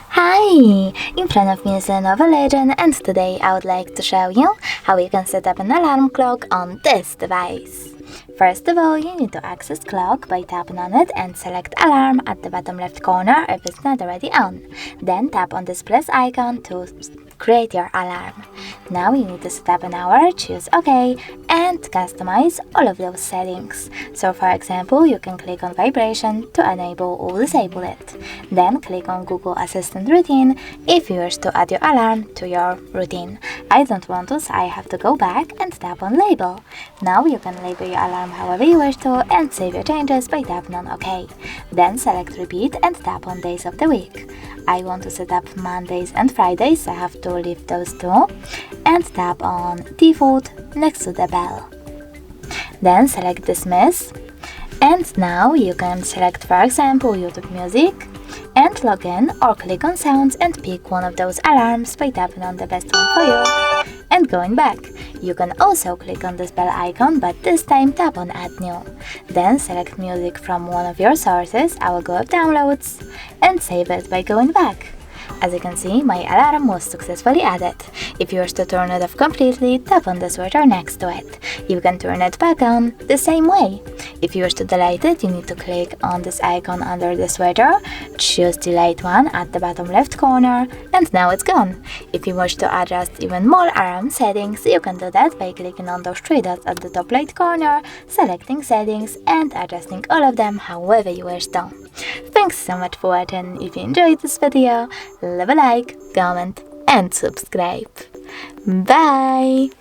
Hi! In front of me is Lenovo Legion, and today I would like to show you how you can set up an alarm clock on this device. First of all, you need to access clock by tapping on it and select alarm at the bottom left corner if it's not already on. Then tap on this plus icon to create your alarm. Now you need to set up an hour, choose OK, and customize all of those settings. So for example, you can click on vibration to enable or disable it. Then click on Google Assistant routine if you wish to add your alarm to your routine. I don't want to, so I have to go back and tap on label. Now you can label your alarm however you wish to and save your changes by tapping on OK. Then select repeat and tap on days of the week. I want to set up Mondays and Fridays, so I have to leave those two and tap on default next to the bell. Then select dismiss, and now you can select, for example, YouTube Music and log in, or click on sounds and pick one of those alarms by tapping on the best one for you and going back. You can also click on this bell icon, but this time tap on add new. Then select music from one of your sources, I will go with downloads, and save it by going back. As you can see, my alarm was successfully added. If you wish to turn it off completely, tap on the switcher next to it. You can turn it back on the same way. If you wish to delete it, you need to click on this icon under the switcher, choose delete one at the bottom left corner, and now it's gone. If you wish to adjust even more alarm settings, you can do that by clicking on those three dots at the top right corner, selecting settings, and adjusting all of them however you wish to. Thanks so much for watching. If you enjoyed this video, leave a like, comment, and subscribe. Bye!